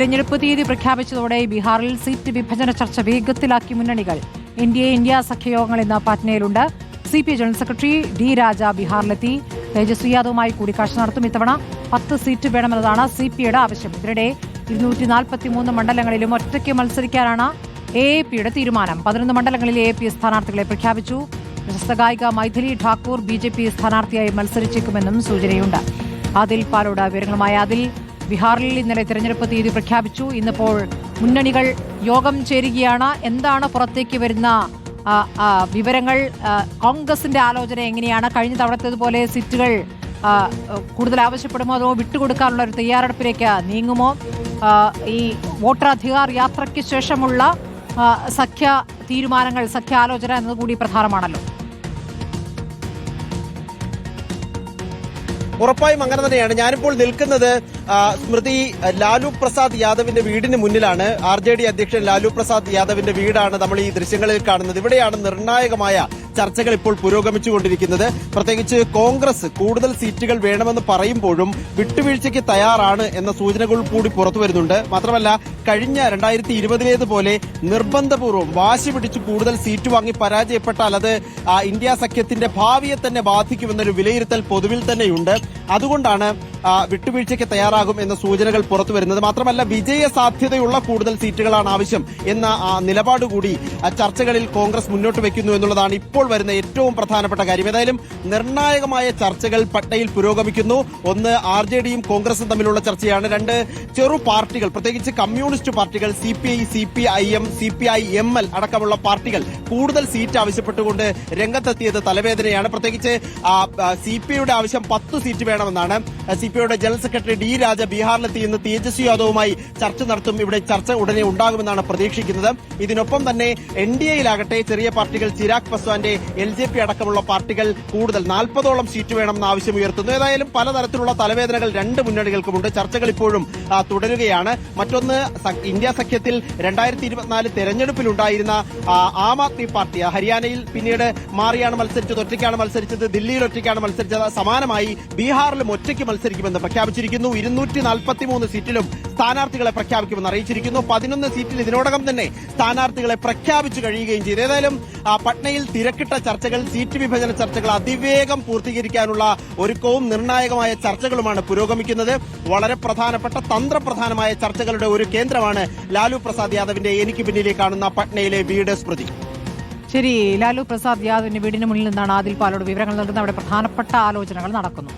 തെരഞ്ഞെടുപ്പ് തീയതി പ്രഖ്യാപിച്ചതോടെ ബീഹാറിൽ സീറ്റ് വിഭജന ചർച്ച വേഗത്തിലാക്കി മുന്നണികൾ. ഇന്ത്യ സഖ്യയോഗങ്ങൾ ഇന്ന് പാറ്റ്നയിലുണ്ട്. CPI ജനറൽ സെക്രട്ടറി ഡി രാജ ബീഹാറിലെത്തി തേജസ്വി യാദവുമായി കൂടിക്കാഴ്ച നടത്തും. ഇത്തവണ 10 സീറ്റ് വേണമെന്നതാണ് CPIയുടെ ആവശ്യം. ഇതിനിടെ 243 മണ്ഡലങ്ങളിലും ഒറ്റയ്ക്ക് മത്സരിക്കാനാണ് AAPയുടെ തീരുമാനം. 11 മണ്ഡലങ്ങളിൽ AAP സ്ഥാനാർത്ഥികളെ പ്രഖ്യാപിച്ചു. പ്രശസ്ത ഗായിക മൈഥിലി ഠാക്കൂർ BJP സ്ഥാനാർത്ഥിയായി മത്സരിച്ചേക്കുമെന്നും സൂചനയുണ്ട്. ആദിൽ പാലോട് വിവരങ്ങളുമായി. ആദിൽ, ബീഹാറിൽ ഇന്നലെ തെരഞ്ഞെടുപ്പ് തീയതി പ്രഖ്യാപിച്ചു. ഇന്നിപ്പോൾ മുന്നണികൾ യോഗം ചേരുകയാണ്. എന്താണ് പുറത്തേക്ക് വരുന്ന വിവരങ്ങൾ? കോൺഗ്രസിന്റെ ആലോചന എങ്ങനെയാണ്? കഴിഞ്ഞ തവണത്തേതുപോലെ സീറ്റുകൾ കൂടുതൽ ആവശ്യപ്പെടുമോ അതോ വിട്ടുകൊടുക്കാനുള്ള ഒരു തയ്യാറെടുപ്പിലേക്ക് നീങ്ങുമോ? ഈ വോട്ടറാധികാർ യാത്രയ്ക്ക് ശേഷമുള്ള സഖ്യ തീരുമാനങ്ങൾ, സഖ്യാലോചന എന്നതുകൂടി പ്രധാനമാണല്ലോ. ഉറപ്പായും അങ്ങനെ തന്നെയാണ്. ഞാനിപ്പോൾ നിൽക്കുന്നത് സ്മൃതി ലാലു പ്രസാദ് യാദവിന്റെ വീടിന് മുന്നിലാണ്. RJD അധ്യക്ഷൻ ലാലു പ്രസാദ് യാദവിന്റെ വീടാണ് നമ്മൾ ഈ ദൃശ്യങ്ങളിൽ കാണുന്നത്. ഇവിടെയാണ് നിർണായകമായ ചർച്ചകൾ ഇപ്പോൾ പുരോഗമിച്ചുകൊണ്ടിരിക്കുന്നത്. പ്രത്യേകിച്ച് കോൺഗ്രസ് കൂടുതൽ സീറ്റുകൾ വേണമെന്ന് പറയുമ്പോഴും വിട്ടുവീഴ്ചയ്ക്ക് തയ്യാറാണ് എന്ന സൂചനകൾ കൂടി പുറത്തു വരുന്നുണ്ട്. മാത്രമല്ല, കഴിഞ്ഞ 2020-ലേതുപോലെ നിർബന്ധപൂർവ്വം വാശി പിടിച്ച് കൂടുതൽ സീറ്റ് വാങ്ങി പരാജയപ്പെട്ടാൽ അത് ഇന്ത്യ സഖ്യത്തിന്റെ ഭാവിയെ തന്നെ ബാധിക്കുമെന്നൊരു വിലയിരുത്തൽ പൊതുവിൽ തന്നെയുണ്ട്. അതുകൊണ്ടാണ് വിട്ടുവീഴ്ചയ്ക്ക് തയ്യാറാകും എന്ന സൂചനകൾ പുറത്തു വരുന്നത്. മാത്രമല്ല, വിജയ സാധ്യതയുള്ള കൂടുതൽ സീറ്റുകളാണ് ആവശ്യം എന്ന നിലപാടുകൂടി ചർച്ചകളിൽ കോൺഗ്രസ് മുന്നോട്ട് വയ്ക്കുന്നു എന്നുള്ളതാണ് ഇപ്പോൾ വരുന്ന ഏറ്റവും പ്രധാനപ്പെട്ട കാര്യം. ഏതായാലും നിർണായകമായ ചർച്ചകൾ പട്നയിൽ പുരോഗമിക്കുന്നു. ഒന്ന്, RJDയും കോൺഗ്രസും തമ്മിലുള്ള ചർച്ചയാണ്. രണ്ട്, ചെറു പാർട്ടികൾ, പ്രത്യേകിച്ച് കമ്മ്യൂണിസ്റ്റ് പാർട്ടികൾ CPI, CPIM, CPI-ML അടക്കമുള്ള പാർട്ടികൾ കൂടുതൽ സീറ്റ് ആവശ്യപ്പെട്ടുകൊണ്ട് രംഗത്തെത്തിയത് തലവേദനയാണ്. പ്രത്യേകിച്ച് CPIയുടെ ആവശ്യം 10 സീറ്റ് വേണമെന്നാണ്. CPIയുടെ ജനറൽ സെക്രട്ടറി ഡി രാജ ബീഹാറിലെത്തി ഇന്ന് തേജസ്വി യാദവുമായി ചർച്ച നടത്തും. ഇവിടെ ചർച്ച ഉടനെ ഉണ്ടാകുമെന്നാണ് പ്രതീക്ഷിക്കുന്നത്. ഇതിനൊപ്പം തന്നെ NDAയിലാകട്ടെ ചെറിയ പാർട്ടികൾ ചിരാഗ് പസ്വാന്റെ LJP അടക്കമുള്ള പാർട്ടികൾ കൂടുതൽ 40ഓളം സീറ്റ് വേണമെന്ന ആവശ്യം ഉയർത്തുന്നു. ഏതായാലും പലതരത്തിലുള്ള തലവേദനകൾ രണ്ട് മുന്നണികൾക്കുമുണ്ട്. ചർച്ചകൾ ഇപ്പോഴും തുടരുകയാണ്. മറ്റൊന്ന്, ഇന്ത്യ സഖ്യത്തിൽ 2024 തെരഞ്ഞെടുപ്പിലുണ്ടായിരുന്ന ആം ആദ്മി പാർട്ടി ഹരിയാനയിൽ പിന്നീട് മാറിയാണ് മത്സരിച്ചത്, ഒറ്റയ്ക്കാണ് മത്സരിച്ചത്, ദില്ലിയിൽ ഒറ്റയ്ക്കാണ് മത്സരിച്ചത്. സമാനമായി ബീഹാറിലും ഒറ്റയ്ക്ക് മത്സരിക്കുമെന്ന് പ്രഖ്യാപിച്ചിരിക്കുന്നു. 243 സീറ്റിലും സ്ഥാനാർത്ഥികളെ പ്രഖ്യാപിക്കുമെന്ന് അറിയിച്ചിരിക്കുന്നു. 11 സീറ്റിൽ ഇതിനോടകം തന്നെ സ്ഥാനാർത്ഥികളെ പ്രഖ്യാപിച്ചു കഴിയുകയും ചെയ്തു. ഏതായാലും പട്നയിൽ തിരക്കിട്ട ചർച്ചകൾ, സീറ്റ് വിഭജന ചർച്ചകൾ അതിവേഗം പൂർത്തീകരിക്കാനുള്ള ഒരുക്കവും നിർണായകമായ ചർച്ചകളുമാണ് പുരോഗമിക്കുന്നത്. വളരെ പ്രധാനപ്പെട്ട തന്ത്രപ്രധാനമായ ചർച്ചകളുടെ ഒരു കേന്ദ്രമാണ് ലാലു പ്രസാദ് യാദവിന്റെ എനിക്ക് പിന്നിലേക്ക് കാണുന്ന പട്നയിലെ വീട്. സ്മൃതി, ശരി. ലാലു പ്രസാദ് യാദവിന്റെ വീടിന് മുന്നിൽ നിന്നാണ് ആദിൽ പാലോട് വിവരങ്ങൾ നൽകുന്നത്. അവിടെ പ്രധാനപ്പെട്ട ആലോചനകൾ നടക്കുന്നു.